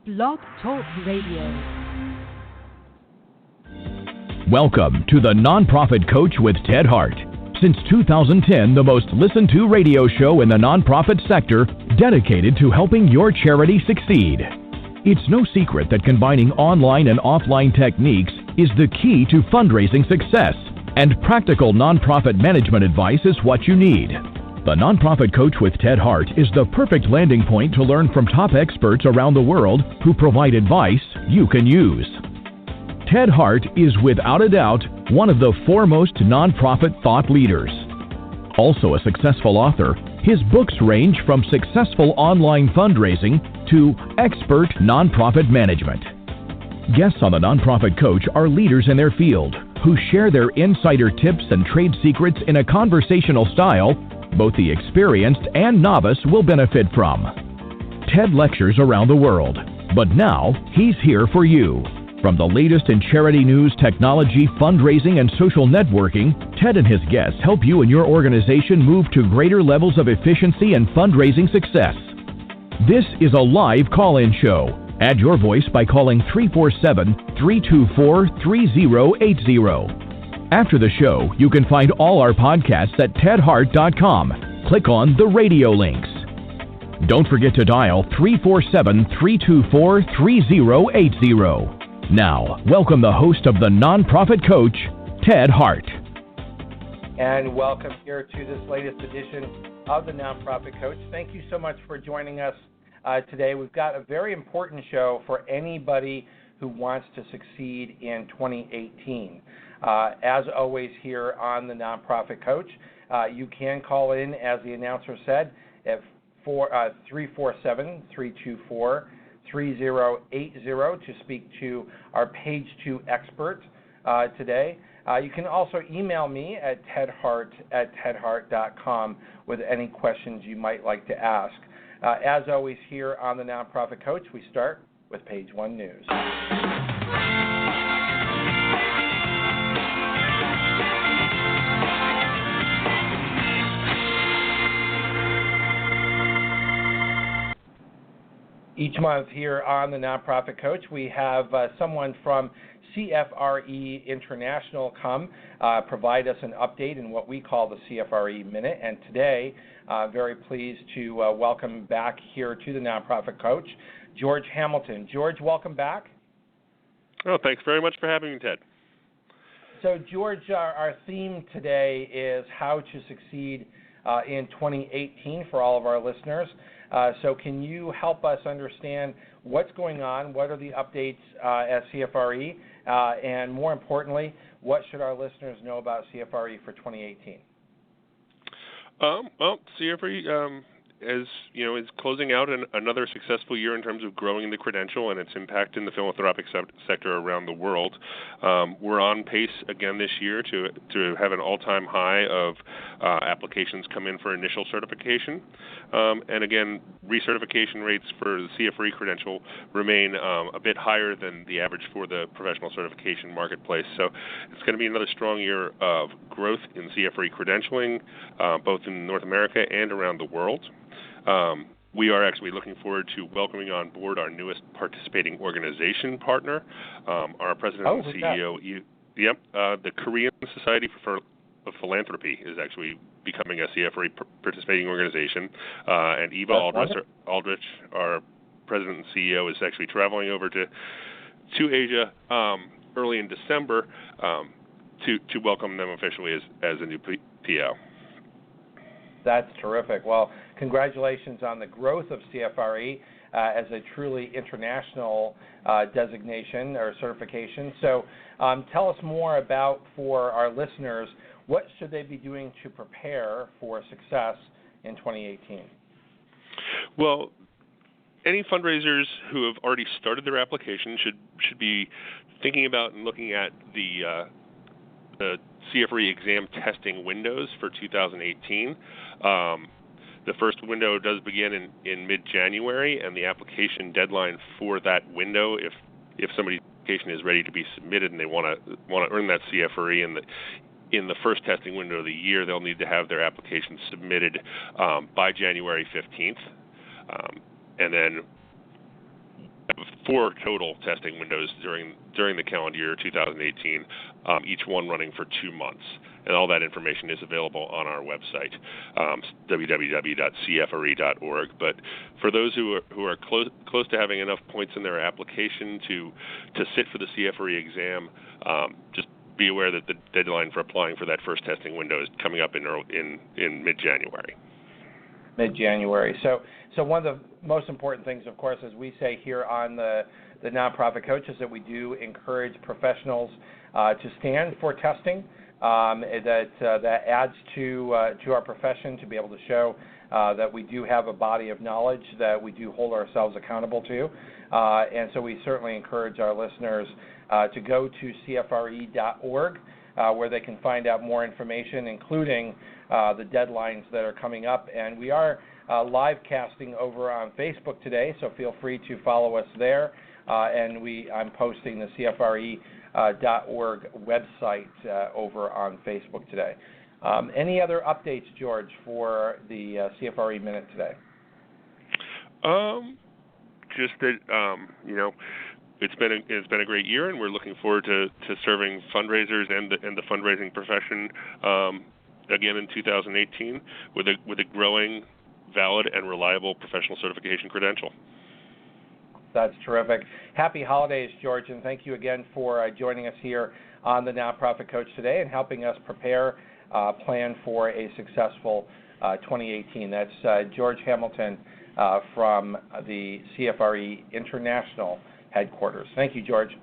Blog Talk Radio. Welcome to the Nonprofit Coach with Ted Hart. Since 2010, the most listened to radio show in the nonprofit sector dedicated to helping your charity succeed. It's no secret that combining online and offline techniques is the key to fundraising success, and practical nonprofit management advice is what you need. The Nonprofit Coach with Ted Hart is the perfect landing point to learn from top experts around the world who provide advice you can use. Ted Hart is without a doubt one of the foremost nonprofit thought leaders. Also a successful author, his books range from successful online fundraising to expert nonprofit management. Guests on the Nonprofit Coach are leaders in their field who share their insider tips and trade secrets in a conversational style both the experienced and novice will benefit from. Ted lectures around the world, but now he's here for you. From the latest in charity news, technology, fundraising, and social networking, Ted and his guests help you and your organization move to greater levels of efficiency and fundraising success. This is a live call-in show. Add your voice by calling 347-324-3080. After the show, you can find all our podcasts at tedhart.com. Click on the radio links. Don't forget to dial 347-324-3080. Now, welcome the host of the Nonprofit Coach, Ted Hart. And welcome here to this latest edition of the Nonprofit Coach. Thank you so much for joining us today. We've got a very important show for anybody who wants to succeed in 2018. As always here on the Nonprofit Coach, you can call in, as the announcer said, at 347-324-3080 to speak to our Page 2 expert today. You can also email me at tedhart@tedhart.com with any questions you might like to ask. As always here on the Nonprofit Coach, we start with Page 1 News. Each month here on the Nonprofit Coach, we have someone from CFRE International come provide us an update in what we call the CFRE Minute. And today, very pleased to welcome back here to the Nonprofit Coach, George Hamilton. George, welcome back. Oh, thanks very much for having me, Ted. So, George, our theme today is how to succeed in 2018 for all of our listeners. So can you help us understand what's going on, what are the updates at CFRE, and more importantly, what should our listeners know about CFRE for 2018? Well, CFRE is closing out another successful year in terms of growing the credential and its impact in the philanthropic sector around the world. We're on pace again this year to have an all-time high of applications come in for initial certification. And again, recertification rates for the CFRE credential remain a bit higher than the average for the professional certification marketplace. So it's going to be another strong year of growth in CFRE credentialing, both in North America and around the world. We are actually looking forward to welcoming on board our newest participating organization partner, our president and CEO. The Korean Society for Philanthropy is actually becoming a CFRE participating organization, and Eva Aldrich, our president and CEO, is actually traveling over to Asia early in December to welcome them officially as a new PO. That's terrific. Well, congratulations on the growth of CFRE as a truly international designation or certification. So tell us more about, for our listeners, what should they be doing to prepare for success in 2018? Well, any fundraisers who have already started their application should be thinking about and looking at the CFRE exam testing windows for 2018. The first window does begin in mid-January, and the application deadline for that window, if somebody's application is ready to be submitted and they want to earn that CFRE in the first testing window of the year, they'll need to have their application submitted by January 15th. And then 4 total testing windows during the calendar year 2018, each one running for 2 months. And all that information is available on our website, www.cfre.org. But for those who are close to having enough points in their application to sit for the CFRE exam, just be aware that the deadline for applying for that first testing window is coming up in mid-January. Mid-January. So one of the most important things, of course, as we say here on the Nonprofit Coach, is that we do encourage professionals to stand for testing. That adds to our profession to be able to show that we do have a body of knowledge that we do hold ourselves accountable to. And so we certainly encourage our listeners to go to CFRE.org, where they can find out more information, including the deadlines that are coming up. And we are live casting over on Facebook today, so feel free to follow us there. And I'm posting the CFRE.org website over on Facebook today. Any other updates, George, for the CFRE Minute today? Just that it's been a great year, and we're looking forward to serving fundraisers and the fundraising profession again in 2018 with a growing, valid, and reliable professional certification credential. That's terrific. Happy holidays, George, and thank you again for joining us here on the Nonprofit Coach today and helping us plan for a successful 2018. That's George Hamilton from the CFRE International Headquarters. Thank you, George.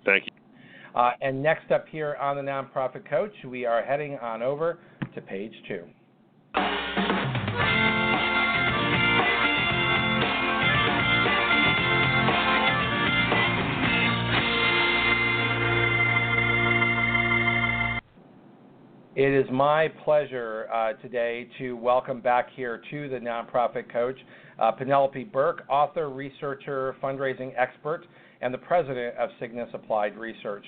Thank you. And next up here on the Nonprofit Coach, we are heading on over to page 2. It is my pleasure today to welcome back here to the Nonprofit Coach Penelope Burk, author, researcher, fundraising expert, and the president of Cygnus Applied Research,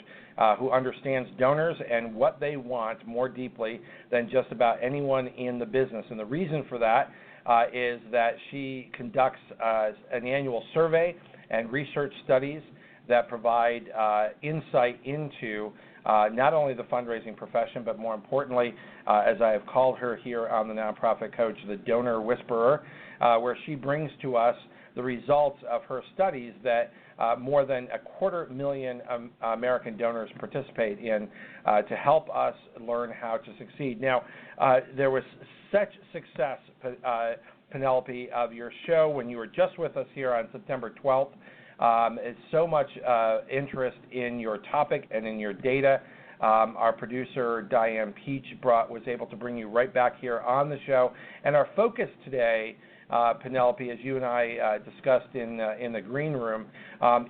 who understands donors and what they want more deeply than just about anyone in the business. And the reason for that is that she conducts an annual survey and research studies that provide insight into not only the fundraising profession, but more importantly, as I have called her here on the Nonprofit Coach, the donor whisperer, where she brings to us the results of her studies that more than 250,000 American donors participate in to help us learn how to succeed. Now, there was such success, Penelope, of your show when you were just with us here on September 12th. It's so much interest in your topic and in your data. Our producer, Diane Peach, was able to bring you right back here on the show. And our focus today, Penelope, as you and I discussed in the green room,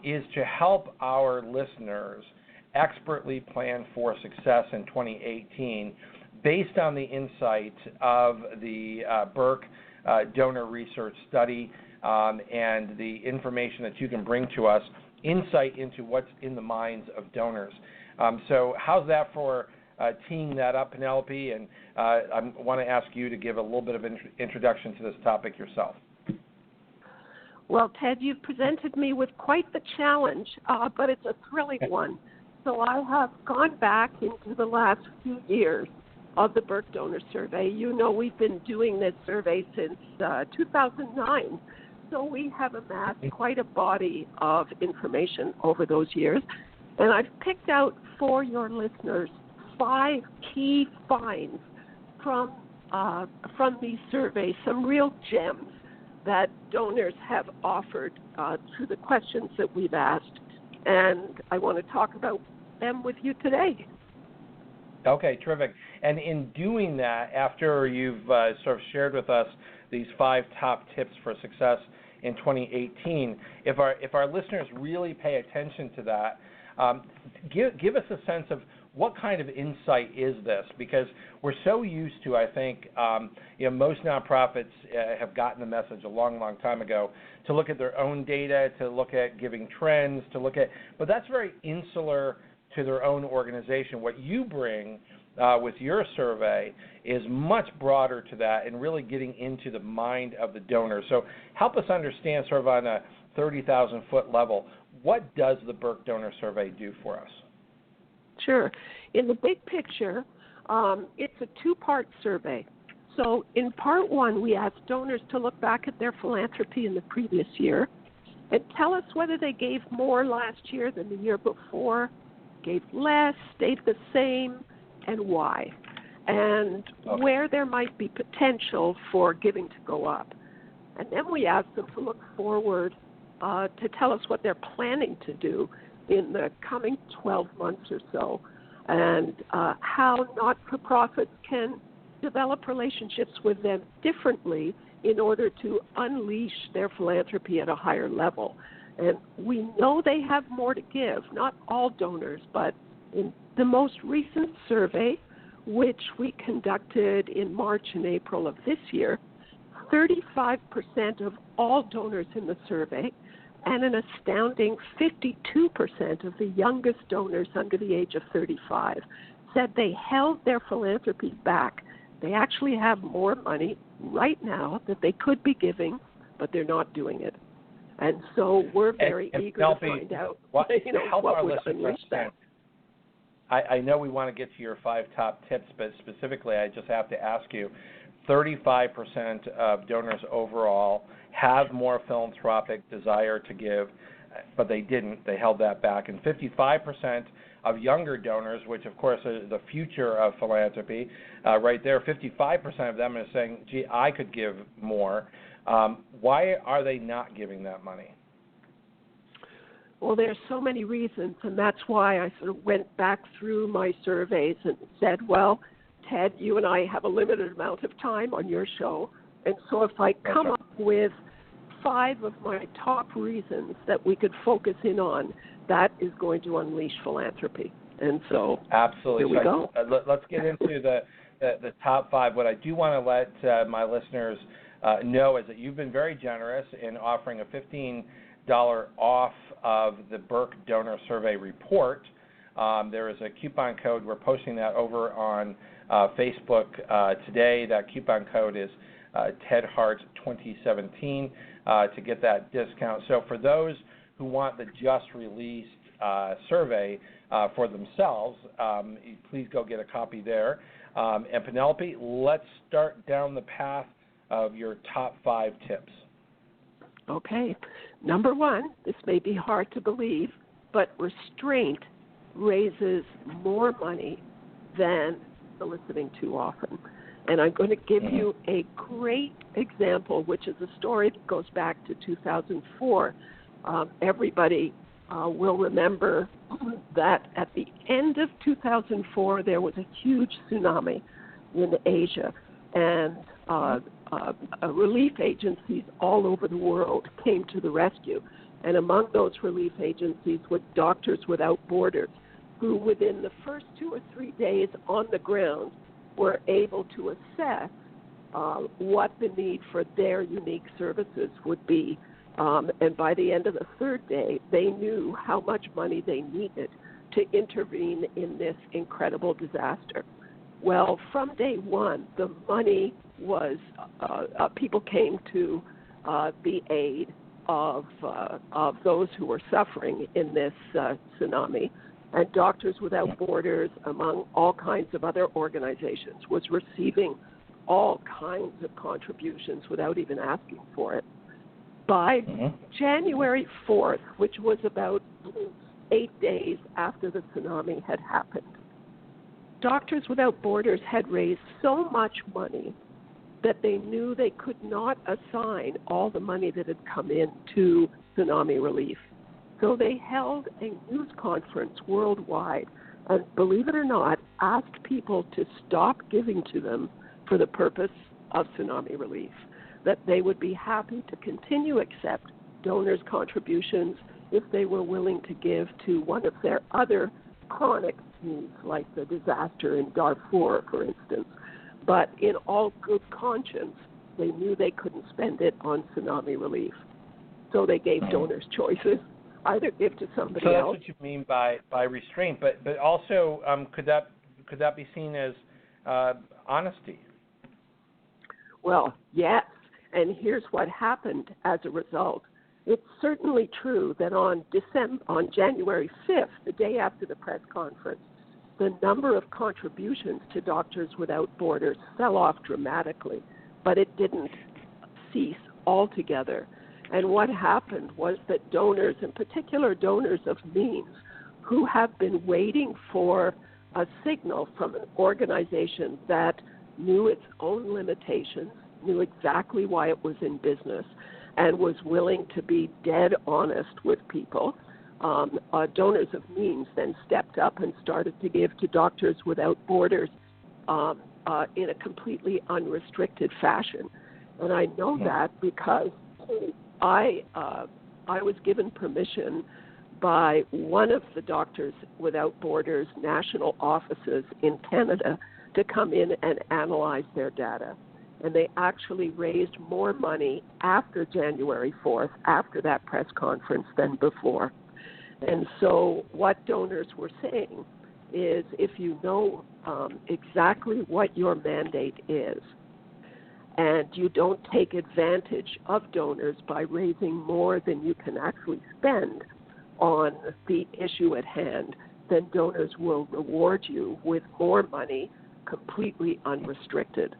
is to help our listeners expertly plan for success in 2018 based on the insight of the Burk donor research study and the information that you can bring to us, insight into what's in the minds of donors. So how's that for teeing that up, Penelope? And I want to ask you to give a little bit of introduction to this topic yourself. Well, Ted, you've presented me with quite the challenge, but it's a thrilling one. So I have gone back into the last few years of the Burk Donor Survey. You know, we've been doing this survey since 2009. So we have amassed quite a body of information over those years. And I've picked out for your listeners 5 key finds from these surveys, some real gems that donors have offered through the questions that we've asked. And I want to talk about them with you today. Okay, terrific. And in doing that, after you've sort of shared with us these 5 top tips for success in 2018, if our listeners really pay attention to that, give us a sense of what kind of insight is this? Because we're so used to, I think, most nonprofits have gotten the message a long, long time ago to look at their own data, to look at giving trends, but that's very insular to their own organization. What you bring with your survey is much broader to that and really getting into the mind of the donor. So help us understand sort of on a 30,000-foot level, what does the Burk Donor Survey do for us? Sure. In the big picture, it's a two-part survey. So in part one, we asked donors to look back at their philanthropy in the previous year and tell us whether they gave more last year than the year before, gave less, stayed the same, and why, and where there might be potential for giving to go up. And then we asked them to look forward to tell us what they're planning to do in the coming 12 months or so, and how not-for-profits can develop relationships with them differently in order to unleash their philanthropy at a higher level. And we know they have more to give, not all donors, but in the most recent survey, which we conducted in March and April of this year, 35% of all donors in the survey and an astounding 52% of the youngest donors under the age of 35 said they held their philanthropy back. They actually have more money right now that they could be giving, but they're not doing it. And so we're very eager to find out what would unleash that. I know we want to get to your 5 top tips, but specifically I just have to ask you, 35% of donors overall have more philanthropic desire to give, but they didn't. They held that back. And 55% of younger donors, which of course is the future of philanthropy, right there, 55% of them are saying, gee, I could give more. Why are they not giving that money? Well, there's so many reasons, and that's why I sort of went back through my surveys and said, well, Ted, you and I have a limited amount of time on your show, and so if I come up with 5 of my top reasons that we could focus in on, that is going to unleash philanthropy. And so absolutely. Here we go. Let's get into the top 5. What I do want to let my listeners know is that you've been very generous in offering a $15 off of the Burk Donor Survey report. There is a coupon code. We're posting that over on Facebook today. That coupon code is Ted Hart 2017 to get that discount. So for those who want the just released survey for themselves, please go get a copy there. And Penelope, let's start down the path of your top 5 tips. Okay. Number 1, this may be hard to believe, but restraint raises more money than soliciting too often. And I'm going to give you a great example, which is a story that goes back to 2004. Everybody will remember that at the end of 2004, there was a huge tsunami in Asia, and relief agencies all over the world came to the rescue. And among those relief agencies was Doctors Without Borders, who within the first 2 or 3 days on the ground were able to assess what the need for their unique services would be. And by the end of the 3rd day, they knew how much money they needed to intervene in this incredible disaster. Well, from day 1, the money was, people came to the aid of those who were suffering in this tsunami. And Doctors Without Borders, among all kinds of other organizations, was receiving all kinds of contributions without even asking for it. By January 4th, which was about 8 days after the tsunami had happened, Doctors Without Borders had raised so much money that they knew they could not assign all the money that had come in to tsunami relief. So they held a news conference worldwide and, believe it or not, asked people to stop giving to them for the purpose of tsunami relief, that they would be happy to continue to accept donors' contributions if they were willing to give to one of their other chronic needs, like the disaster in Darfur, for instance. But in all good conscience, they knew they couldn't spend it on tsunami relief. So they gave donors choices. Either give to somebody else. So that's what you mean by restraint, but also could that be seen as honesty? Well, yes, and here's what happened as a result. it's certainly true that on January 5th, the day after the press conference, the number of contributions to Doctors Without Borders fell off dramatically, but it didn't cease altogether. And what happened was that donors, in particular donors of means, who have been waiting for a signal from an organization that knew its own limitations, knew exactly why it was in business, and was willing to be dead honest with people, donors of means then stepped up and started to give to Doctors Without Borders in a completely unrestricted fashion. And I know that because I was given permission by one of the Doctors Without Borders national offices in Canada to come in and analyze their data. And they actually raised more money after January 4th, after that press conference, than before. And so what donors were saying is, if you know exactly what your mandate is, and you don't take advantage of donors by raising more than you can actually spend on the issue at hand, then donors will reward you with more money, completely unrestricted.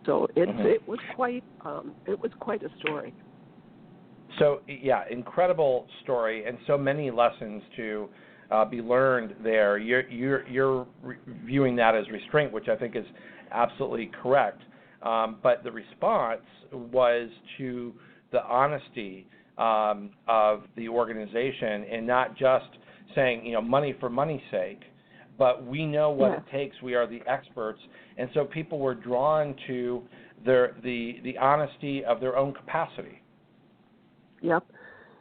So it was quite a story. So yeah, incredible story, and so many lessons to be learned there. You're viewing that as restraint, which I think is absolutely correct. But the response was to the honesty of the organization, and not just saying, money for money's sake, but we know what it takes. We are the experts, and so people were drawn to the honesty of their own capacity. Yep,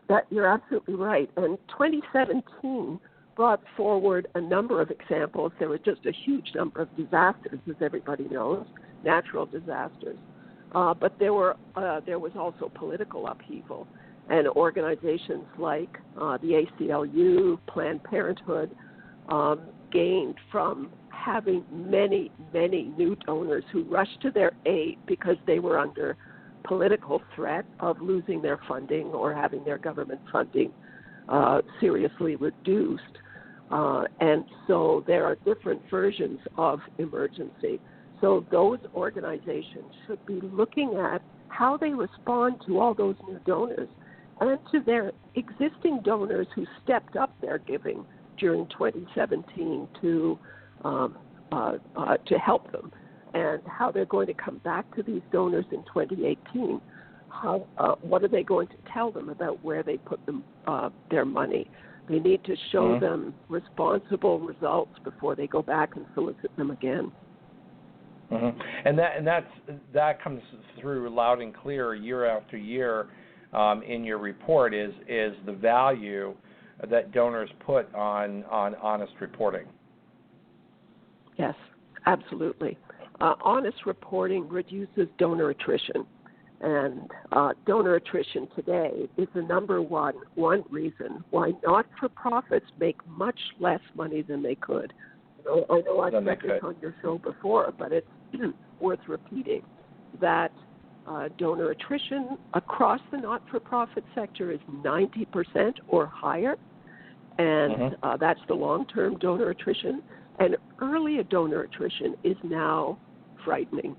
that you're absolutely right. And 2017 brought forward a number of examples. There was just a huge number of disasters, as everybody knows, natural disasters. But there was also political upheaval, and organizations like the ACLU, Planned Parenthood, gained from having many, many new donors who rushed to their aid because they were under political threat of losing their funding or having their government funding seriously reduced. And so there are different versions of emergency. So those organizations should be looking at how they respond to all those new donors and to their existing donors who stepped up their giving during 2017 to help them, and how they're going to come back to these donors in 2018. What are they going to tell them about where they put them, their money? They need to show them responsible results before they go back and solicit them again. And that comes through loud and clear year after year in your report is the value that donors put on honest reporting. Yes, absolutely. Honest reporting reduces donor attrition, and donor attrition today is the number one reason why not-for-profits make much less money than they could. I know I've said this on your show before, but it's worth repeating that donor attrition across the not-for-profit sector is 90% or higher, and that's the long-term donor attrition. And early donor attrition is now frightening.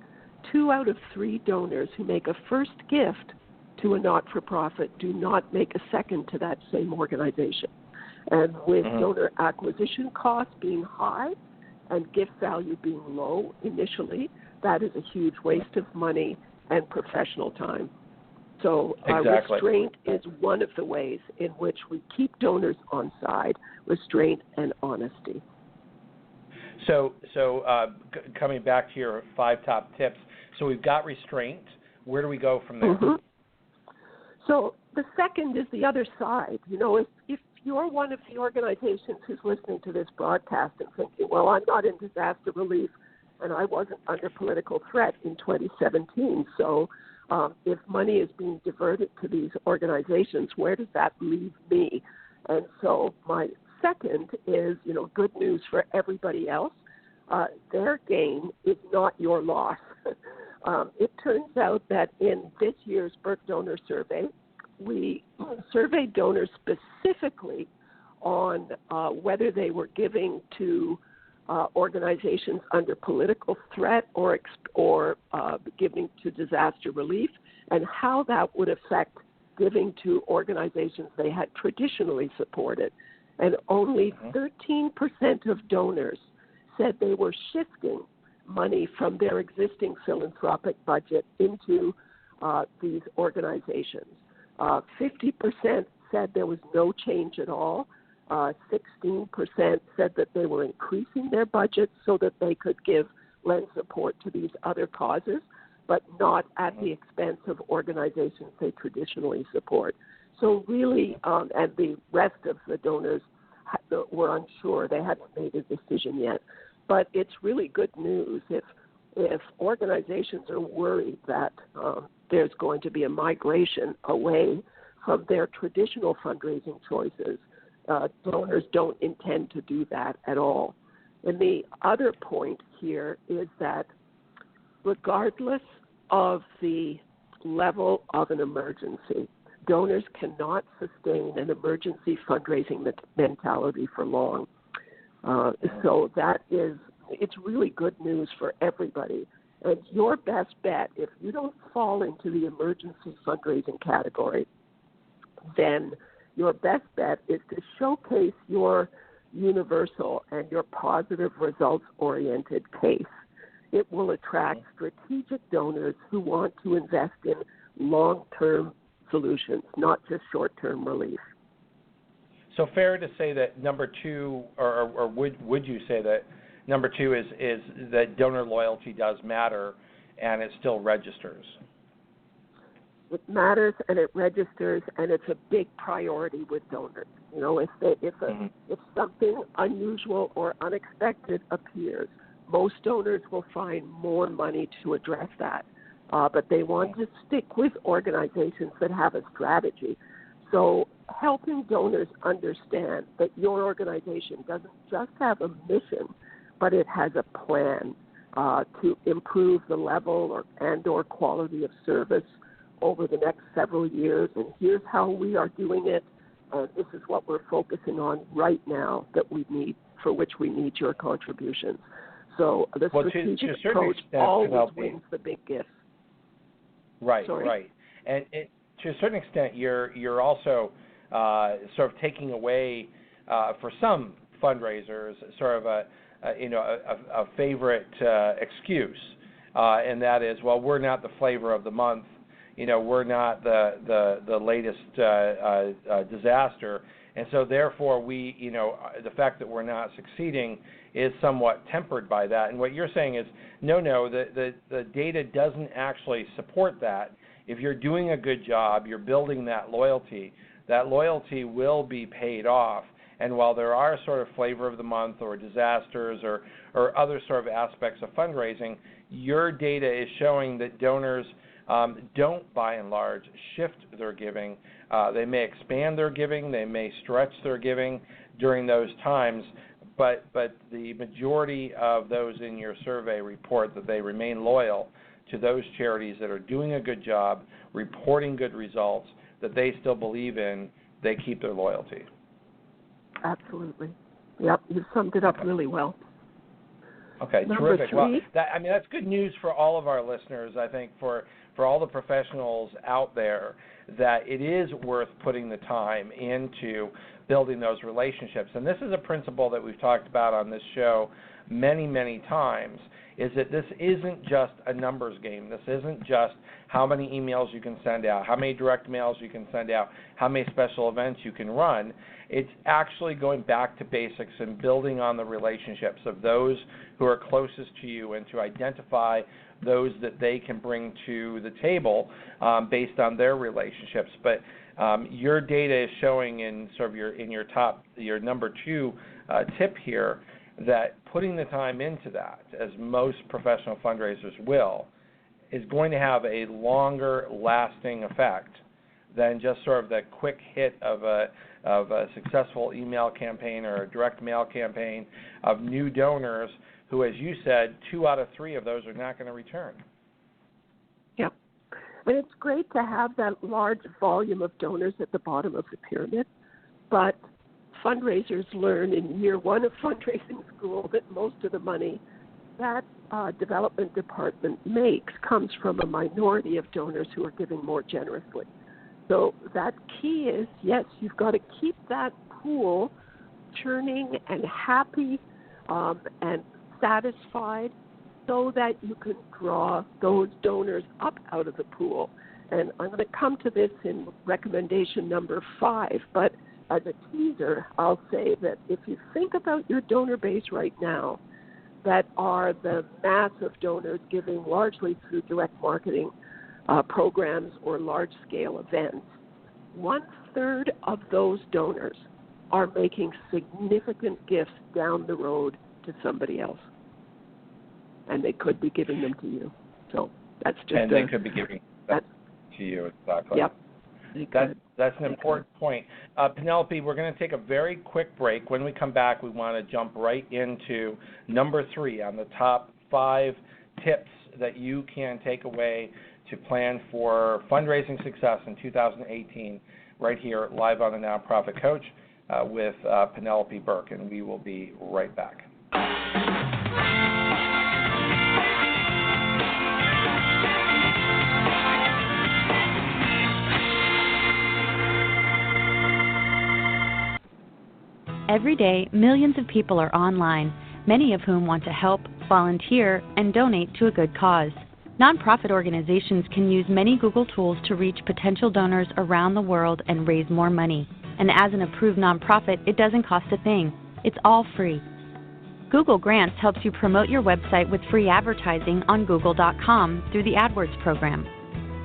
2 out of 3 donors who make a first gift to a not-for-profit do not make a second to that same organization. And with donor acquisition costs being high and gift value being low initially, that is a huge waste of money and professional time. So restraint is one of the ways in which we keep donors on side, restraint and honesty. So coming back to your 5 top tips, so we've got restraint. Where do we go from there? So the second is the other side. If you're one of the organizations who's listening to this broadcast and thinking, well, I'm not in disaster relief and I wasn't under political threat in 2017, so if money is being diverted to these organizations, where does that leave me? And so my second is, good news for everybody else. Their gain is not your loss. It turns out that in this year's Burk Donor Survey, we surveyed donors specifically on whether they were giving to organizations under political threat or giving to disaster relief, and how that would affect giving to organizations they had traditionally supported. And only 13% of donors said they were shifting money from their existing philanthropic budget into these organizations. 50% said there was no change at all. 16% said that they were increasing their budgets so that they could lend support to these other causes, but not at the expense of organizations they traditionally support. So really, and the rest of the donors were unsure. They hadn't made a decision yet. But it's really good news if organizations are worried that there's going to be a migration away from their traditional fundraising choices. Donors don't intend to do that at all. And the other point here is that regardless of the level of an emergency, donors cannot sustain an emergency fundraising mentality for long. So it's really good news for everybody. And your best bet, if you don't fall into the emergency fundraising category, then your best bet is to showcase your universal and your positive results-oriented case. It will attract strategic donors who want to invest in long-term solutions, not just short-term relief. So fair to say that number two, or would you say that number two is that donor loyalty does matter and it still registers? It matters and it registers, and it's a big priority with donors. You know, if something unusual or unexpected appears, most donors will find more money to address that. But they want to stick with organizations that have a strategy. So helping donors understand that your organization doesn't just have a mission, but it has a plan to improve the level or quality of service over the next several years, and here's how we are doing it. This is what we're focusing on right now for which we need your contributions. So the strategic approach always wins the big gifts. Right, right. And to a certain extent, you're also sort of taking away for some fundraisers sort of a favorite excuse, and that is, well, we're not the flavor of the month. You know, we're not the latest disaster, and so therefore the fact that we're not succeeding is somewhat tempered by that. And what you're saying is, no, the data doesn't actually support that. If you're doing a good job, you're building that loyalty will be paid off. And while there are sort of flavor of the month or disasters or other sort of aspects of fundraising, your data is showing that donors don't, by and large, shift their giving. They may expand their giving, they may stretch their giving during those times, but the majority of those in your survey report that they remain loyal to those charities that are doing a good job, reporting good results, that they still believe in. They keep their loyalty. Absolutely. Yep, you summed it up really well. Okay, Number terrific. 3. Well, that's good news for all of our listeners, I think, for all the professionals out there, that it is worth putting the time into building those relationships. And this is a principle that we've talked about on this show many, many times, is that this isn't just a numbers game. This isn't just how many emails you can send out, how many direct mails you can send out, how many special events you can run. It's actually going back to basics and building on the relationships of those who are closest to you, and to identify those that they can bring to the table based on their relationships. But your data is showing in sort of your number 2 tip here, that putting the time into that, as most professional fundraisers will, is going to have a longer lasting effect than just sort of the quick hit of a successful email campaign or a direct mail campaign of new donors who, as you said, 2 out of 3 of those are not going to return. Yep. And it's great to have that large volume of donors at the bottom of the pyramid, but fundraisers learn in year one of fundraising school that most of the money that development department makes comes from a minority of donors who are giving more generously. So that key is, yes, you've got to keep that pool churning and happy and satisfied so that you can draw those donors up out of the pool. And I'm going to come to this in recommendation number 5, but as a teaser, I'll say that if you think about your donor base right now, that are the massive donors giving largely through direct marketing programs or large-scale events, 1/3 of those donors are making significant gifts down the road to somebody else. And they could be giving them to you. So that's just And they could be giving that to you, exactly. Yep. That's an important point. Penelope, we're going to take a very quick break. When we come back, we want to jump right into number 3 on the top 5 tips that you can take away to plan for fundraising success in 2018 right here live on the Nonprofit Coach with Penelope Burk, and we will be right back. Every day, millions of people are online, many of whom want to help, volunteer, and donate to a good cause. Nonprofit organizations can use many Google tools to reach potential donors around the world and raise more money. And as an approved nonprofit, it doesn't cost a thing. It's all free. Google Grants helps you promote your website with free advertising on Google.com through the AdWords program.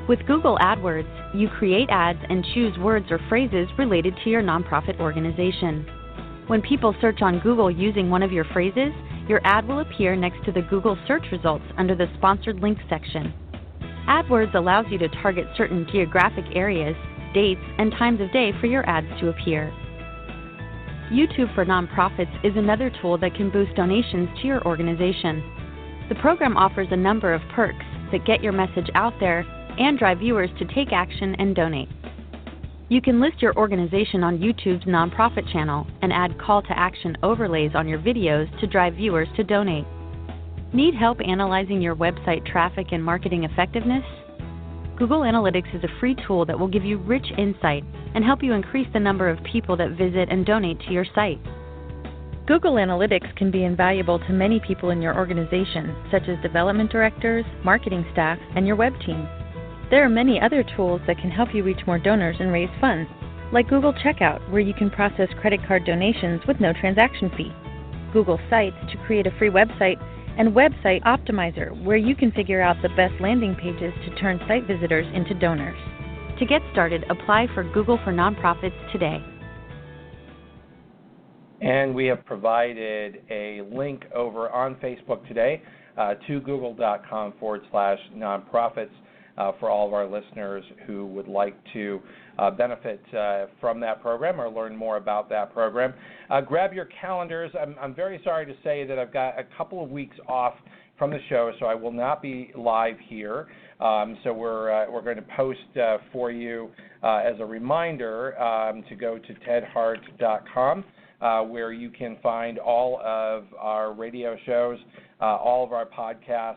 With Google AdWords, you create ads and choose words or phrases related to your nonprofit organization. When people search on Google using one of your phrases, your ad will appear next to the Google search results under the Sponsored Links section. AdWords allows you to target certain geographic areas, dates, and times of day for your ads to appear. YouTube for Nonprofits is another tool that can boost donations to your organization. The program offers a number of perks that get your message out there and drive viewers to take action and donate. You can list your organization on YouTube's nonprofit channel and add call-to-action overlays on your videos to drive viewers to donate. Need help analyzing your website traffic and marketing effectiveness? Google Analytics is a free tool that will give you rich insight and help you increase the number of people that visit and donate to your site. Google Analytics can be invaluable to many people in your organization, such as development directors, marketing staff, and your web team. There are many other tools that can help you reach more donors and raise funds, like Google Checkout, where you can process credit card donations with no transaction fee, Google Sites to create a free website, and Website Optimizer, where you can figure out the best landing pages to turn site visitors into donors. To get started, apply for Google for Nonprofits today. And we have provided a link over on Facebook today to google.com/nonprofits. For all of our listeners who would like to benefit from that program or learn more about that program. Grab your calendars. I'm very sorry to say that I've got a couple of weeks off from the show, so I will not be live here. So we're going to post for you as a reminder to go to tedhart.com, where you can find all of our radio shows, all of our podcasts,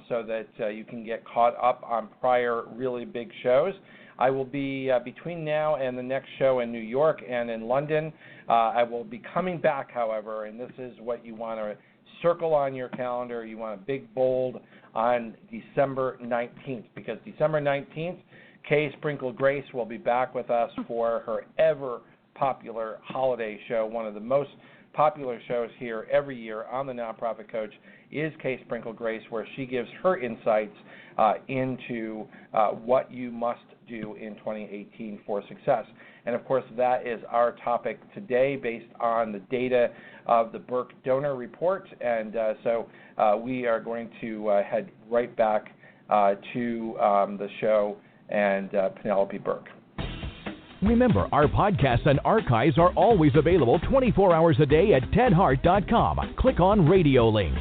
so that you can get caught up on prior really big shows. I will be, between now and the next show in New York and in London, I will be coming back, however, and this is what you want to circle on your calendar. You want a big bold on December 19th, because December 19th, Kay Sprinkle Grace will be back with us for her ever popular holiday show, one of the most popular shows here every year on the Nonprofit Coach is Kay Sprinkle Grace, where she gives her insights into what you must do in 2018 for success. And, of course, that is our topic today based on the data of the Burk Donor Report. And so we are going to head right back to the show and Penelope Burk. Remember, our podcasts and archives are always available 24 hours a day at tedhart.com. Click on Radio Links.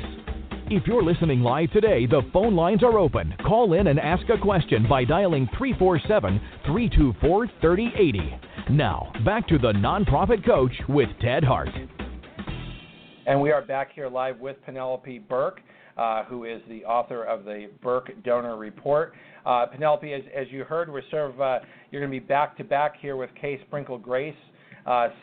If you're listening live today, the phone lines are open. Call in and ask a question by dialing 347-324-3080. Now, back to the Nonprofit Coach with Ted Hart. And we are back here live with Penelope Burk, who is the author of the Burk Donor Report. Penelope, as you heard, we're you're going to be back-to-back here with Kay Sprinkle Grace.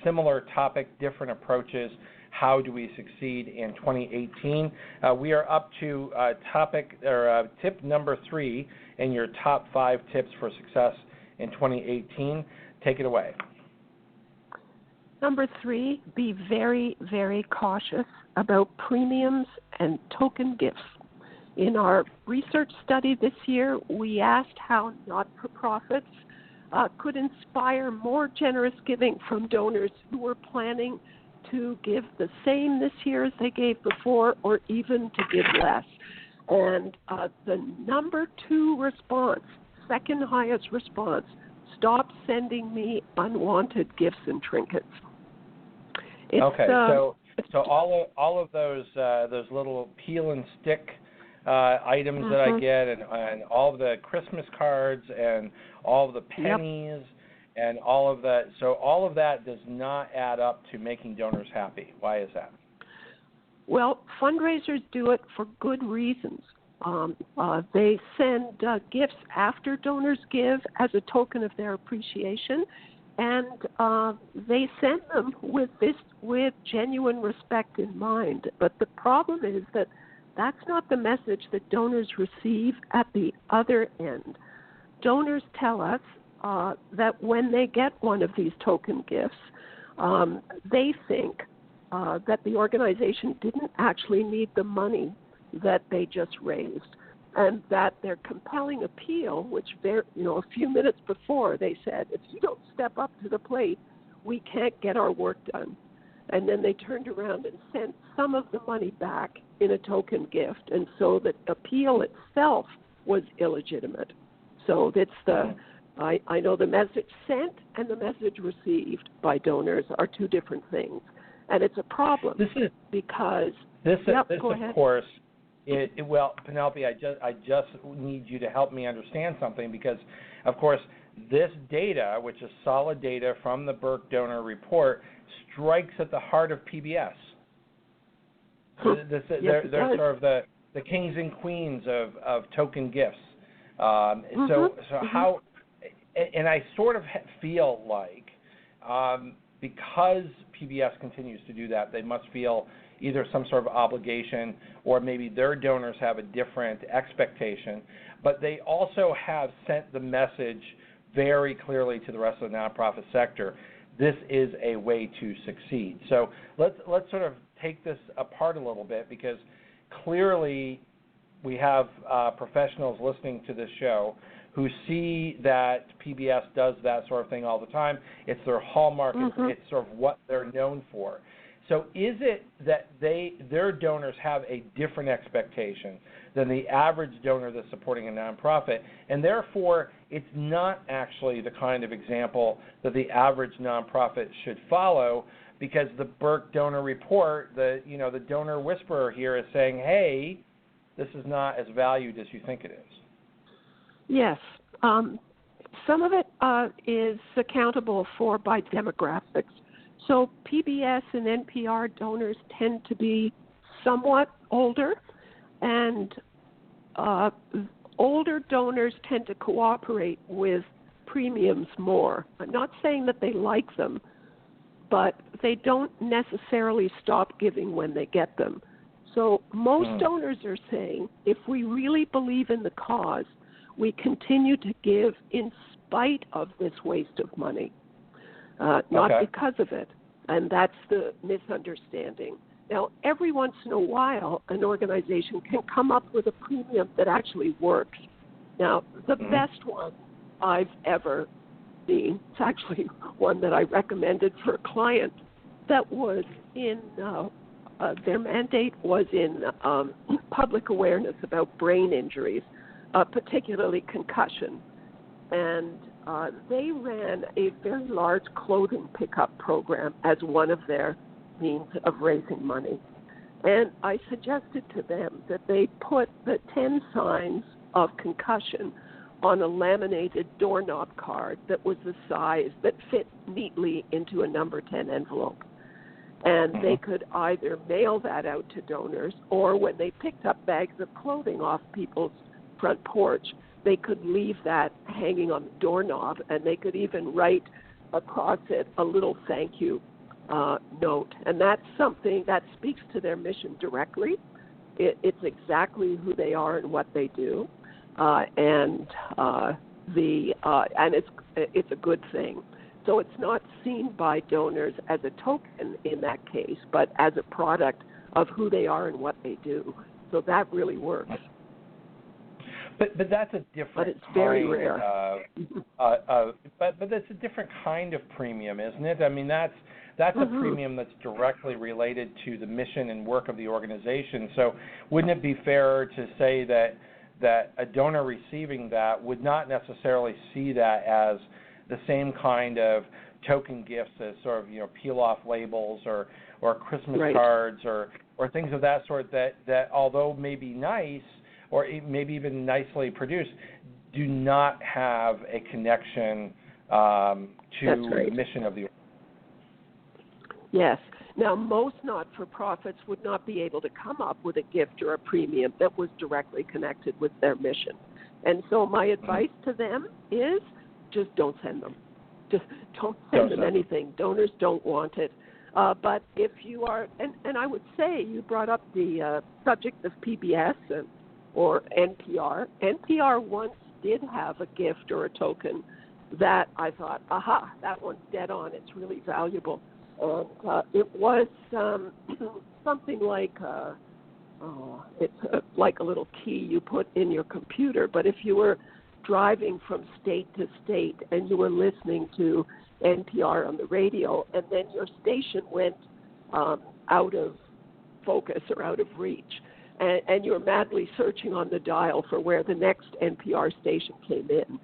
Similar topic, different approaches. How do we succeed in 2018? We are up to tip number 3 in your top 5 tips for success in 2018. Take it away. Number 3, be very, very cautious about premiums and token gifts. In our research study this year, we asked how not-for-profits could inspire more generous giving from donors who were planning to give the same this year as they gave before, or even to give less. And the number 2 response, second highest response, stop sending me unwanted gifts and trinkets. So all of those little peel and stick items that I get, and all of the Christmas cards and all of the pennies. Yep. And all of that, so all of that does not add up to making donors happy. Why is that? Well, fundraisers do it for good reasons. They send gifts after donors give as a token of their appreciation, and they send them with genuine respect in mind. But the problem is that that's not the message that donors receive at the other end. Donors tell us that when they get one of these token gifts, they think that the organization didn't actually need the money that they just raised, and that their compelling appeal, which a few minutes before they said, if you don't step up to the plate, we can't get our work done. And then they turned around and sent some of the money back in a token gift, and so the appeal itself was illegitimate. So that's I know the message sent and the message received by donors are 2 different things, and it's a problem because this of course. Well, Penelope, I just need you to help me understand something, because, of course, this data, which is solid data from the Burk Donor Report, strikes at the heart of PBS. They're sort of the kings and queens of token gifts. So how? And I sort of feel like because PBS continues to do that, they must feel either some sort of obligation, or maybe their donors have a different expectation. But they also have sent the message very clearly to the rest of the nonprofit sector. This is a way to succeed. So let's sort of take this apart a little bit, because clearly we have professionals listening to this show who see that PBS does that sort of thing all the time. It's their hallmark. It's sort of what they're known for. So is it that their donors have a different expectation than the average donor that's supporting a nonprofit, and therefore it's not actually the kind of example that the average nonprofit should follow, because the Burk Donor Report, the donor whisperer here is saying, hey, this is not as valued as you think it is? Yes. Some of it is accountable for by demographics. So PBS and NPR donors tend to be somewhat older, and older donors tend to cooperate with premiums more. I'm not saying that they like them, but they don't necessarily stop giving when they get them. So most donors are saying, if we really believe in the cause, we continue to give in spite of this waste of money, not because of it. And that's the misunderstanding. Now, every once in a while, an organization can come up with a premium that actually works. Now, the best one I've ever seen, it's actually one that I recommended for a client that was in, their mandate was in public awareness about brain injuries, particularly concussion. And they ran a very large clothing pickup program as one of their means of raising money. And I suggested to them that they put the 10 signs of concussion on a laminated doorknob card that was the size that fit neatly into a number 10 envelope. And they could either mail that out to donors, or when they picked up bags of clothing off people's front porch, they could leave that hanging on the doorknob, and they could even write across it a little thank you note. And that's something that speaks to their mission directly. It's exactly who they are and what they do, and it's a good thing. So it's not seen by donors as a token in that case, but as a product of who they are and what they do. So that really works. But that's a different. But it's very rare. But that's a different kind of premium, isn't it? I mean, that's a premium that's directly related to the mission and work of the organization. So wouldn't it be fairer to say that a donor receiving that would not necessarily see that as the same kind of token gifts as sort of, peel-off labels or Christmas cards or things of that sort that although may be nice or maybe even nicely produced, do not have a connection to the mission of the organization? Yes. Now, most not-for-profits would not be able to come up with a gift or a premium that was directly connected with their mission. And so my advice to them is just don't send them. Just don't send them anything. Donors don't want it. But if you are, and I would say you brought up the subject of PBS or NPR. NPR once did have a gift or a token that I thought, aha, that one's dead on. It's really valuable. And it was something like, it's like a little key you put in your computer. But if you were driving from state to state and you were listening to NPR on the radio and then your station went out of focus or out of reach and you were madly searching on the dial for where the next NPR station came in,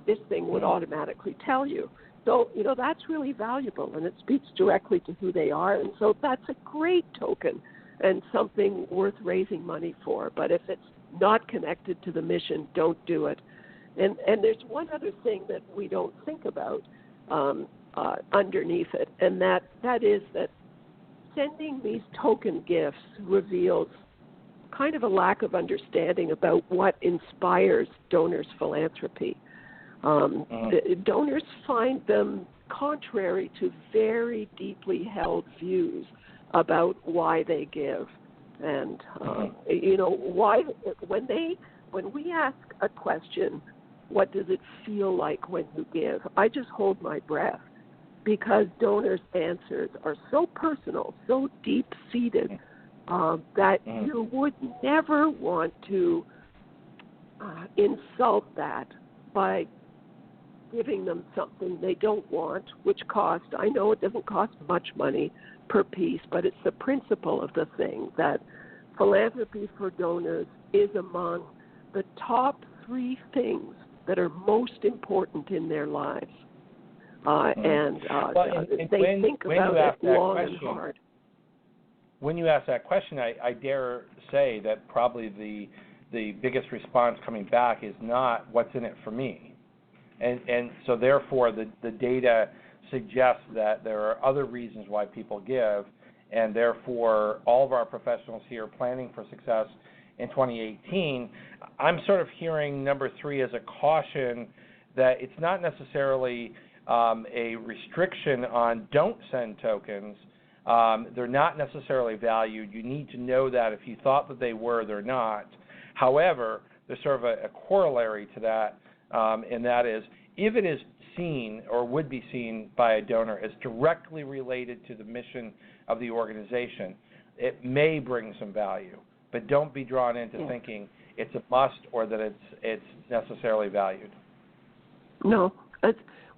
this thing would automatically tell you. So, that's really valuable and it speaks directly to who they are. And so that's a great token and something worth raising money for. But if it's not connected to the mission, don't do it. And there's one other thing that we don't think about underneath it, and that is that sending these token gifts reveals kind of a lack of understanding about what inspires donors' philanthropy. Donors find them contrary to very deeply held views about why they give. And, why when we ask a question, what does it feel like when you give? I just hold my breath because donors' answers are so personal, so deep-seated, that you would never want to insult that by giving them something they don't want, which I know it doesn't cost much money per piece, but it's the principle of the thing that philanthropy for donors is among the top 3 things that are most important in their lives. They think about it long and hard. When you ask that question, I dare say that probably the biggest response coming back is not what's in it for me. And so therefore the data suggests that there are other reasons why people give, and therefore all of our professionals here planning for success in 2018, I'm sort of hearing number 3 as a caution that it's not necessarily a restriction on don't send tokens. They're not necessarily valued. You need to know that if you thought that they were, they're not. However, there's sort of a corollary to that, and that is if it is seen or would be seen by a donor as directly related to the mission of the organization, it may bring some value. But don't be drawn into thinking it's a must or that it's necessarily valued. No.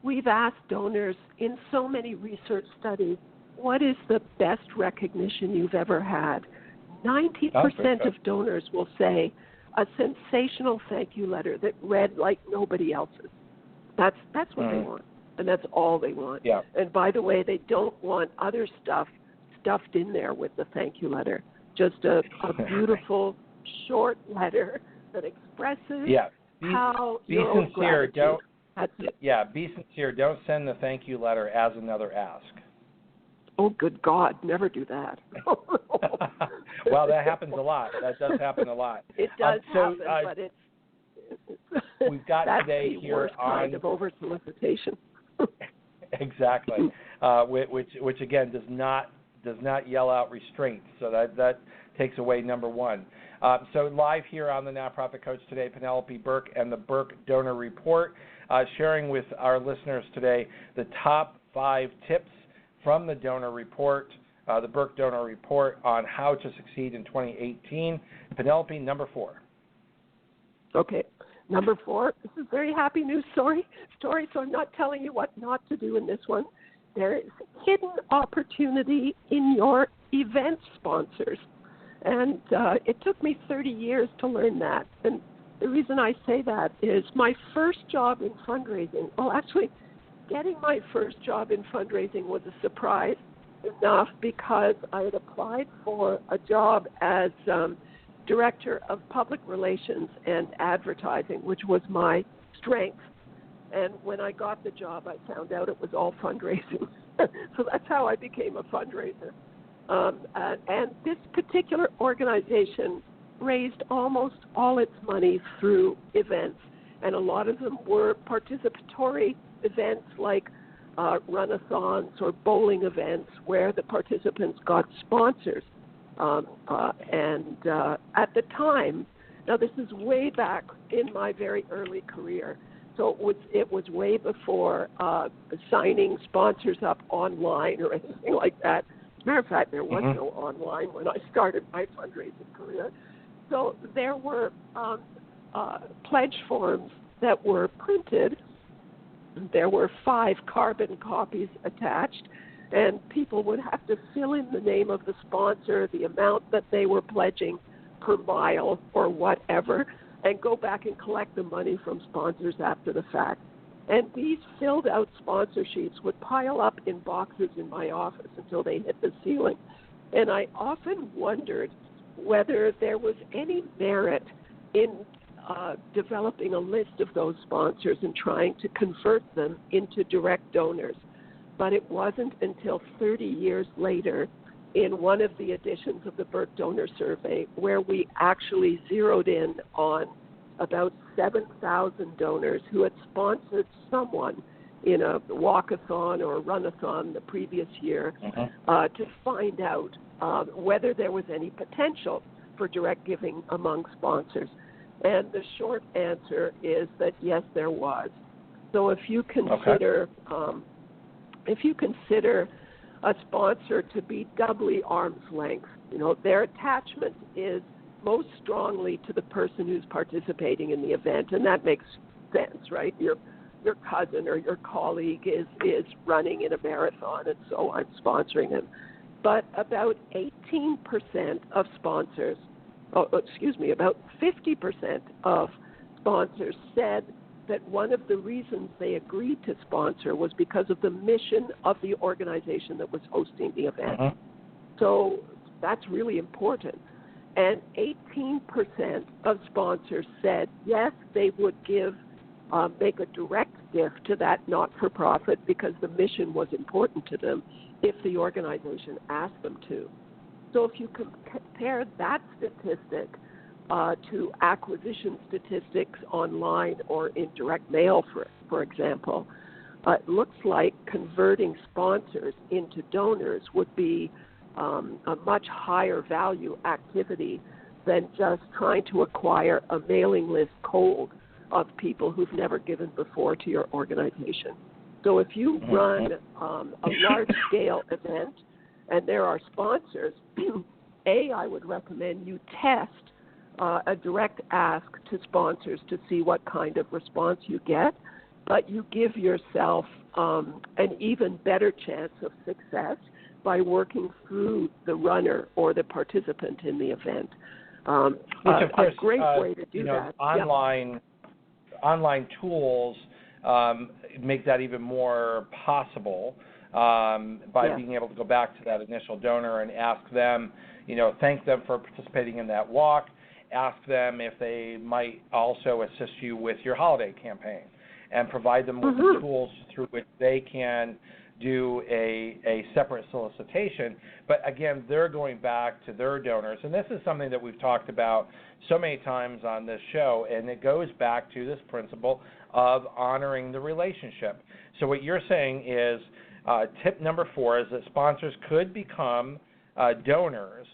We've asked donors in so many research studies, what is the best recognition you've ever had? 90% of donors will say a sensational thank you letter that read like nobody else's. That's what they want, and that's all they want. Yeah. And by the way, they don't want other stuff stuffed in there with the thank you letter. just a beautiful short letter that expresses how be your own sincere. gratitude. That's it. Yeah, be sincere. Don't send the thank you letter as another ask. Oh, good God, never do that. Well, that happens a lot. That does happen a lot. It does happen, but it's we've got that's today the here worst on kind of over-solicitation. Exactly, which again does not yell out restraint. So that takes away number one. So live here on the Nonprofit Coach today, Penelope Burk and the Burk Donor Report, sharing with our listeners today the top 5 tips from the Donor Report, the Burk Donor Report, on how to succeed in 2018. Penelope, number 4. Okay. Number 4, this is a very happy news story, so I'm not telling you what not to do in this one. There is hidden opportunity in your event sponsors. And it took me 30 years to learn that. And the reason I say that is my first job in fundraising, getting my first job in fundraising was a surprise enough because I had applied for a job as Director of Public Relations and Advertising, which was my strength. And when I got the job, I found out it was all fundraising. So that's how I became a fundraiser. And this particular organization raised almost all its money through events, and a lot of them were participatory events like run-a-thons or bowling events where the participants got sponsors. And at the time, now this is way back in my very early career, so it was way before signing sponsors up online or anything like that. As a matter of fact, there was no online when I started my fundraising career. So there were pledge forms that were printed. There were 5 carbon copies attached, and people would have to fill in the name of the sponsor, the amount that they were pledging per mile or whatever, and go back and collect the money from sponsors after the fact. And these filled out sponsor sheets would pile up in boxes in my office until they hit the ceiling. And I often wondered whether there was any merit in developing a list of those sponsors and trying to convert them into direct donors. But it wasn't until 30 years later in one of the editions of the Burk Donor Survey where we actually zeroed in on about 7,000 donors who had sponsored someone in a walk-a-thon or a run-a-thon the previous year to find out whether there was any potential for direct giving among sponsors. And the short answer is that yes, there was. So if you consider a sponsor to be doubly arm's length, their attachment is most strongly to the person who's participating in the event, and that makes sense, right? Your cousin or your colleague is running in a marathon, and so I'm sponsoring him. But about 18% of sponsors, about 50% of sponsors said that one of the reasons they agreed to sponsor was because of the mission of the organization that was hosting the event. So that's really important. And 18% of sponsors said, yes, they would make a direct gift to that not-for-profit because the mission was important to them if the organization asked them to. So if you compare that statistic to acquisition statistics online or in direct mail, for example, it looks like converting sponsors into donors would be a much higher value activity than just trying to acquire a mailing list cold of people who've never given before to your organization. So if you run a large-scale event and there are sponsors, I would recommend you test a direct ask to sponsors to see what kind of response you get, but you give yourself an even better chance of success by working through the runner or the participant in the event. Which, of course, a great way to do that. Online tools make that even more possible. by being able to go back to that initial donor and ask them, thank them for participating in that walk, ask them if they might also assist you with your holiday campaign, and provide them with the tools through which they can do a separate solicitation. But again, they're going back to their donors, and this is something that we've talked about so many times on this show, and it goes back to this principle of honoring the relationship. So what you're saying is tip number 4 is that sponsors could become donors,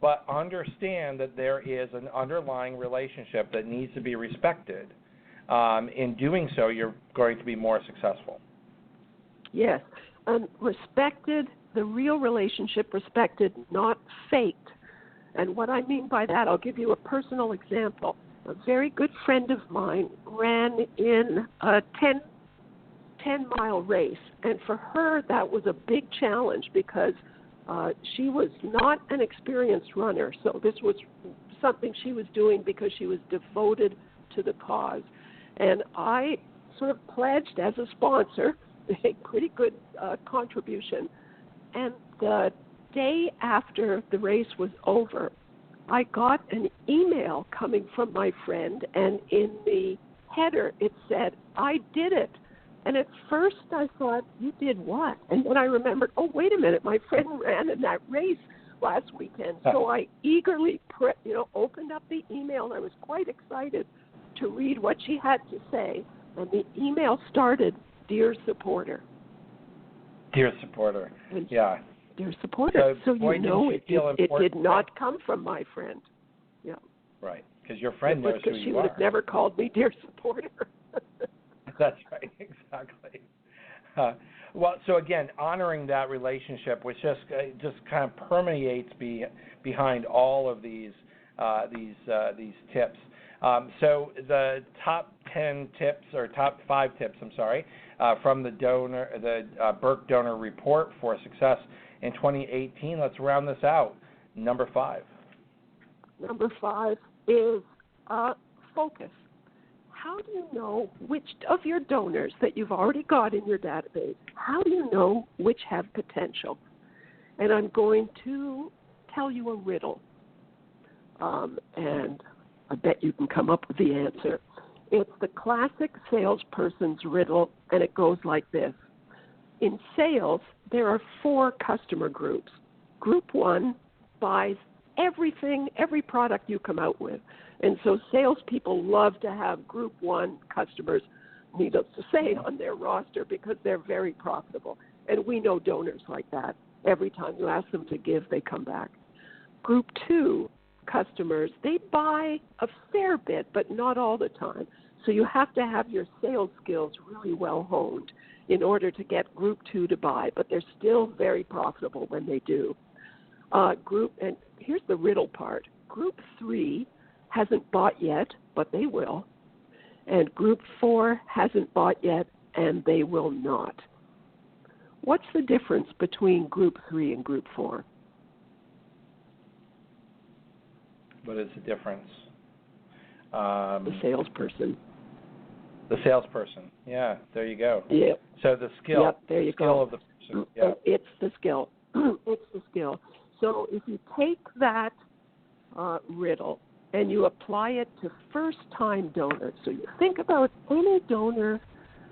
but understand that there is an underlying relationship that needs to be respected. In doing so, you're going to be more successful. Yes, respected, the real relationship respected, not faked. And what I mean by that, I'll give you a personal example. A very good friend of mine ran in a 10-mile race, and for her that was a big challenge because she was not an experienced runner, so this was something she was doing because she was devoted to the cause. And I sort of pledged as a sponsor a pretty good contribution. And the day after the race was over, I got an email coming from my friend, and in the header it said, "I did it." And at first I thought, "You did what?" And then I remembered, oh, wait a minute, my friend ran in that race last weekend. So I eagerly opened up the email, and I was quite excited to read what she had to say. And the email started, "Dear supporter." Dear supporter, yeah. Dear supporter. So boy, it did not come from my friend. Yeah. Right, because your friend knows who you are. Because she would have never called me dear supporter. That's right, exactly. Well, so again, honoring that relationship, which just kind of permeates behind all of these tips. So the top 10 tips, or top 5 tips, from the Burk Donor Report for Success in 2018. Let's round this out. Number 5. Number 5 is focus. How do you know which of your donors that you've already got in your database, how do you know which have potential? And I'm going to tell you a riddle, and I bet you can come up with the answer. It's the classic salesperson's riddle, and it goes like this. In sales, there are 4 customer groups. Group 1 buys everything, every product you come out with. And so salespeople love to have Group 1 customers, needless to say, on their roster because they're very profitable. And we know donors like that. Every time you ask them to give, they come back. Group 2 customers, they buy a fair bit, but not all the time. So you have to have your sales skills really well honed in order to get Group 2 to buy, but they're still very profitable when they do. And here's the riddle part. Group 3 hasn't bought yet, but they will. And Group 4 hasn't bought yet, and they will not. What's the difference between Group 3 and Group 4? What is the difference? The salesperson. The salesperson. Yeah, there you go. Yep. So the skill. Yep, there you skill go. of the person. Yep. It's the skill. It's the skill. So if you take that riddle and you apply it to first-time donors, so you think about any donor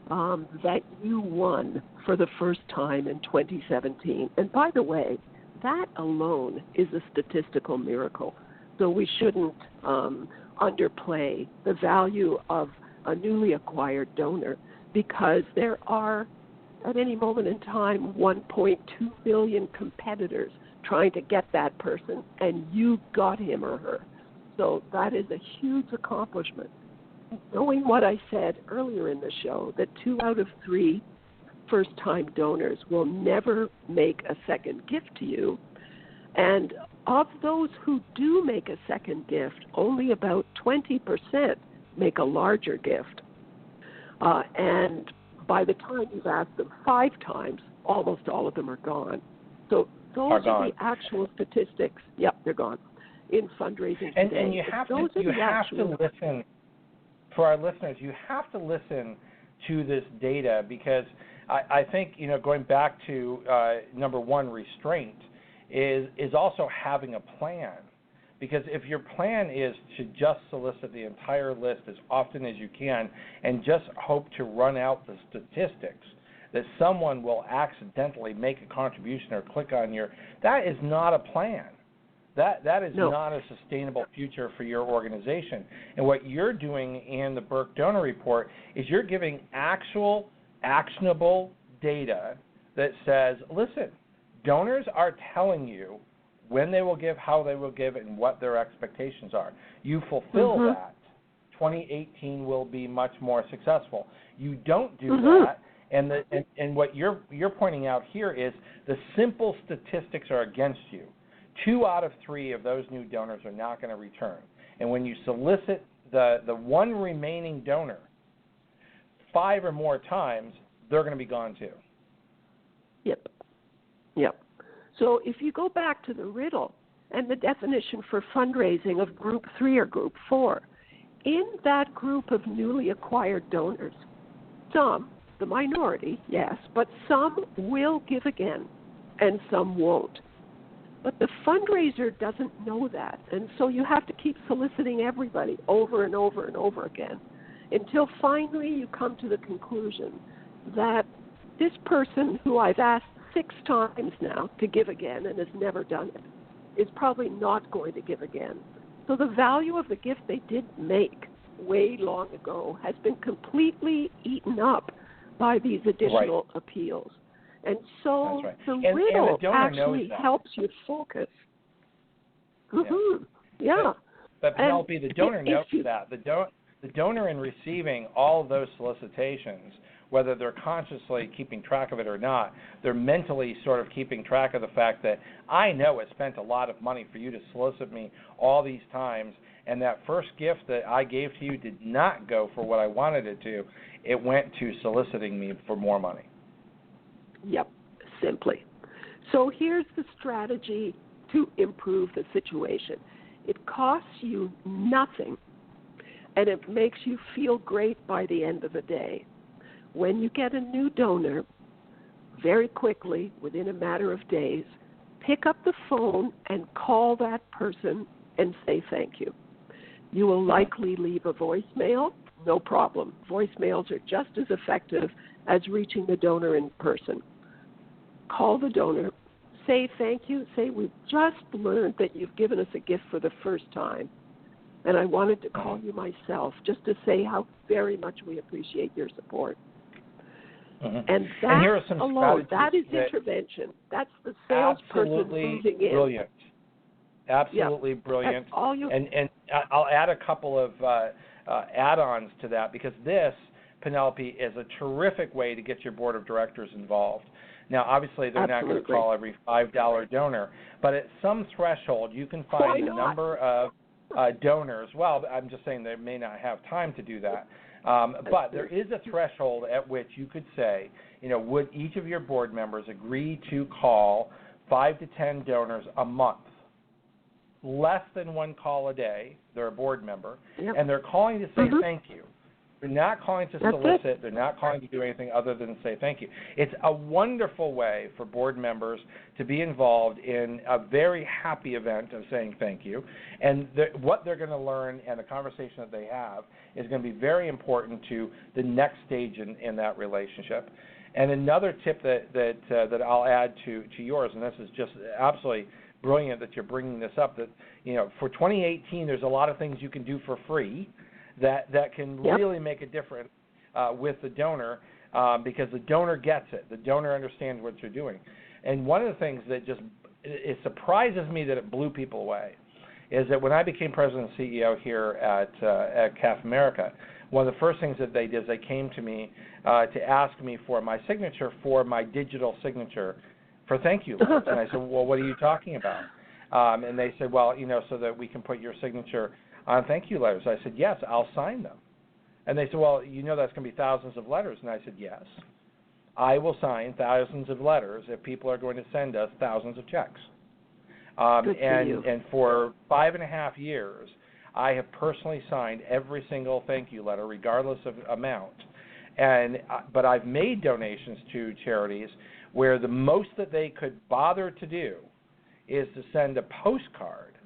that you won for the first time in 2017. And by the way, that alone is a statistical miracle. So we shouldn't underplay the value of a newly acquired donor, because there are, at any moment in time, 1.2 billion competitors trying to get that person, and you got him or her. So that is a huge accomplishment. Knowing what I said earlier in the show, that 2 out of 3 first-time donors will never make a second gift to you, and of those who do make a second gift, only about 20% make a larger gift. And by the time you've asked them 5 times, almost all of them are gone. So those are the actual statistics. Yep, they're gone in fundraising today. And you have to listen, for our listeners, you have to listen to this data, because I think, going back to number one, restraint, is also having a plan. Because if your plan is to just solicit the entire list as often as you can and just hope to run out the statistics that someone will accidentally make a contribution or click on that is not a plan. That is not a sustainable future for your organization. And what you're doing in the Burk Donor Report is you're giving actual, actionable data that says, listen, donors are telling you when they will give, how they will give, and what their expectations are. You fulfill that, 2018 will be much more successful. You don't do that, and what you're pointing out here is the simple statistics are against you. 2 out of 3 of those new donors are not going to return. And when you solicit the one remaining donor 5 or more times, they're going to be gone too. Yep. So if you go back to the riddle and the definition for fundraising of Group 3 or Group 4, in that group of newly acquired donors, some, the minority, yes, but some will give again and some won't. But the fundraiser doesn't know that, and so you have to keep soliciting everybody over and over and over again until finally you come to the conclusion that this person who I've asked 6 times now to give again and has never done it is probably not going to give again. So the value of the gift they did make way long ago has been completely eaten up by these additional appeals. And so the riddle actually helps you focus. But Penelope, the donor knows that. The donor in receiving all of those solicitations, whether they're consciously keeping track of it or not, they're mentally sort of keeping track of the fact that I know it spent a lot of money for you to solicit me all these times, and that first gift that I gave to you did not go for what I wanted it to. It went to soliciting me for more money. Yep, simply. So here's the strategy to improve the situation. It costs you nothing, and it makes you feel great by the end of the day. When you get a new donor, very quickly, within a matter of days, pick up the phone and call that person and say thank you. You will likely leave a voicemail. No problem. Voicemails are just as effective as reaching the donor in person. Call the donor, say thank you, say we've just learned that you've given us a gift for the first time, and I wanted to call you myself just to say how very much we appreciate your support. And that here are some alone, that is intervention. That's the salesperson moving in. Brilliant. Absolutely brilliant. That's all you... And I'll add a couple of add-ons to that, because this, Penelope, is a terrific way to get your board of directors involved. Now, obviously, they're not going to call every $5 donor, but at some threshold, you can find a number of donors. Well, I'm just saying they may not have time to do that. But there is a threshold at which you could say, would each of your board members agree to call 5 to 10 donors a month? Less than 1 call a day, they're a board member, and they're calling to say thank you. They're not calling to solicit. They're not calling to do anything other than say thank you. It's a wonderful way for board members to be involved in a very happy event of saying thank you. And what they're going to learn and the conversation that they have is going to be very important to the next stage in that relationship. And another tip that I'll add to yours, and this is just absolutely brilliant that you're bringing this up, that for 2018 there's a lot of things you can do for free that can really make a difference with the donor, because the donor gets it. The donor understands what you're doing. And one of the things that it surprises me that it blew people away is that when I became president and CEO here at CAF America, one of the first things that they did is they came to me to ask me for my signature for my digital signature for thank you letters. And I said, well, what are you talking about? And they said, well, so that we can put your signature on thank you letters. I said, yes, I'll sign them. And they said, well, that's going to be thousands of letters. And I said, yes, I will sign thousands of letters if people are going to send us thousands of checks. And for 5.5 years, I have personally signed every single thank you letter, regardless of amount. But I've made donations to charities where the most that they could bother to do is to send a postcard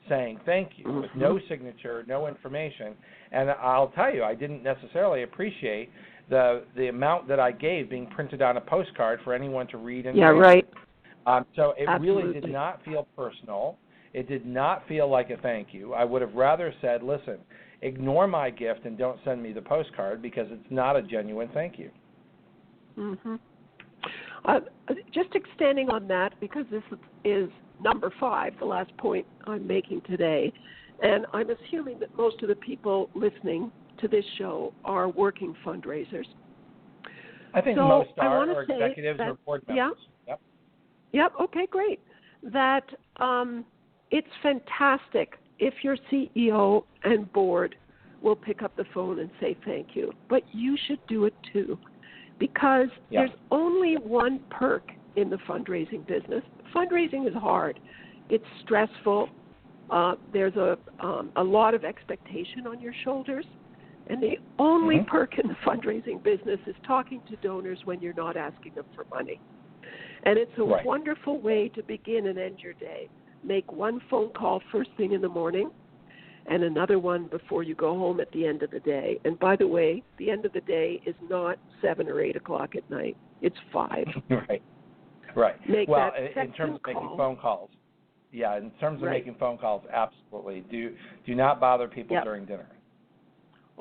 saying thank you with no signature, no information. And I'll tell you, I didn't necessarily appreciate the amount that I gave being printed on a postcard for anyone to read and read. Right. So it Absolutely. really did not feel personal. It did not feel like a thank you. I would have rather said, listen, ignore my gift and don't send me the postcard because it's not a genuine thank you. Mm-hmm. Just extending on that, because this is number 5, the last point I'm making today, and I'm assuming that most of the people listening to this show are working fundraisers. I think so most are, or say executives or board members. Yep, okay, great. That it's fantastic if your CEO and board will pick up the phone and say thank you, but you should do it too, because there's only one perk in the fundraising business. Fundraising is hard. It's stressful. There's a lot of expectation on your shoulders. And the only perk in the fundraising business is talking to donors when you're not asking them for money. And it's a wonderful way to begin and end your day. Make one phone call first thing in the morning and another one before you go home at the end of the day. And by the way, the end of the day is not 7 or 8 o'clock at night. It's 5. Right. Well, in terms of making phone calls. Yeah, in terms of making phone calls, absolutely. Do not bother people during dinner.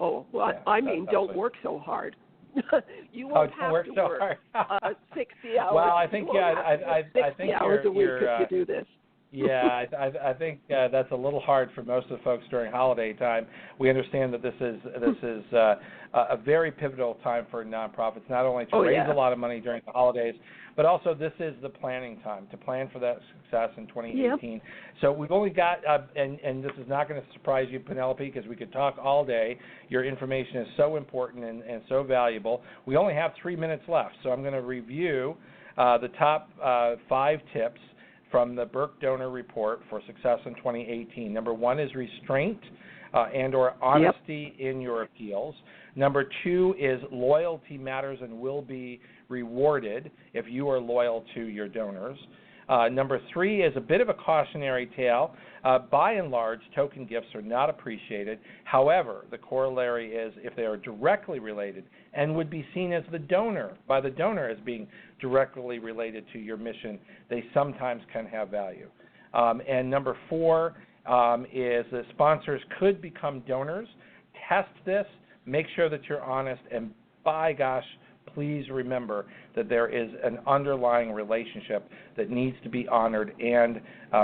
Oh, well, I mean, don't work so hard. You won't have to work 60 hours. Well, I think I think hours a week if you do this. Yeah, I think that's a little hard for most of the folks during holiday time. We understand that this is a very pivotal time for nonprofits, not only to raise a lot of money during the holidays, but also this is the planning time to plan for that success in 2018. Yep. So we've only got, and this is not going to surprise you, Penelope, because we could talk all day. Your information is so important and so valuable. We only have 3 minutes left, so I'm going to review the top 5 tips from the Burk Donor Report for Success in 2018. Number 1 is restraint and or honesty in your appeals. Number 2 is loyalty matters and will be rewarded if you are loyal to your donors. Number 3 is a bit of a cautionary tale. By and large, token gifts are not appreciated. However, the corollary is if they are directly related and would be seen as by the donor as being directly related to your mission, they sometimes can have value. And number 4 is that sponsors could become donors. Test this. Make sure that you're honest. And by gosh, please remember that there is an underlying relationship that needs to be honored and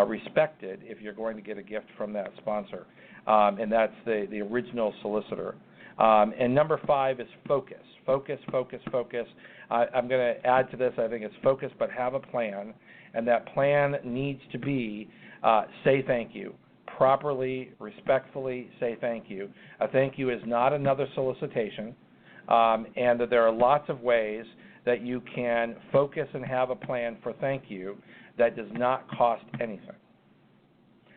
respected if you're going to get a gift from that sponsor. And that's the original solicitor. And number 5 is focus. Focus. I'm going to add to this, I think it's focus, but have a plan. And that plan needs to be say thank you. Properly, respectfully say thank you. A thank you is not another solicitation. And that there are lots of ways that you can focus and have a plan for thank you that does not cost anything.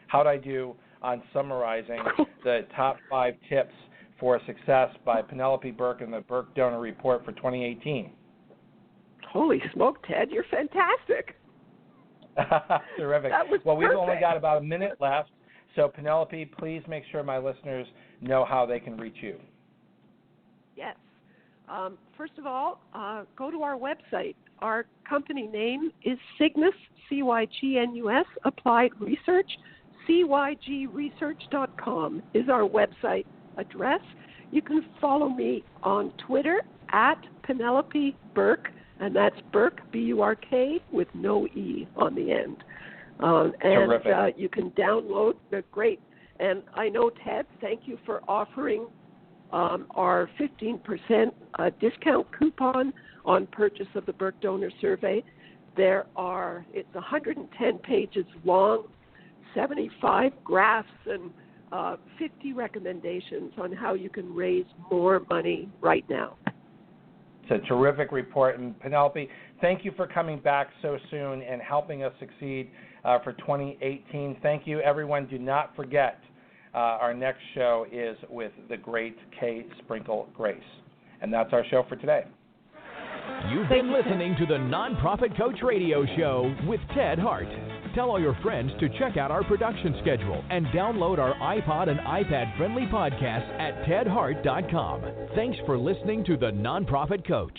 How'd I do on summarizing the top 5 tips for success by Penelope Burk in the Burk Donor Report for 2018? Holy smoke, Ted, you're fantastic. Terrific. Well, we've only got about a minute left, so Penelope, please make sure my listeners know how they can reach you. Yes. First of all, go to our website. Our company name is Cygnus, Cygnus, Applied Research. cygresearch.com is our website address. You can follow me on Twitter at Penelope Burk, and that's Burk, B-U-R-K, with no E on the end. And you can download. They're great. And I know, Ted, thank you for offering our 15% discount coupon on purchase of the Burk Donor Survey. It's 110 pages long, 75 graphs, and 50 recommendations on how you can raise more money right now. It's a terrific report. And Penelope, thank you for coming back so soon and helping us succeed for 2018. Thank you, everyone. Do not forget, our next show is with the great Kay Sprinkle Grace. And that's our show for today. You've been listening to the Nonprofit Coach Radio Show with Ted Hart. Tell all your friends to check out our production schedule and download our iPod and iPad-friendly podcasts at tedhart.com. Thanks for listening to the Nonprofit Coach.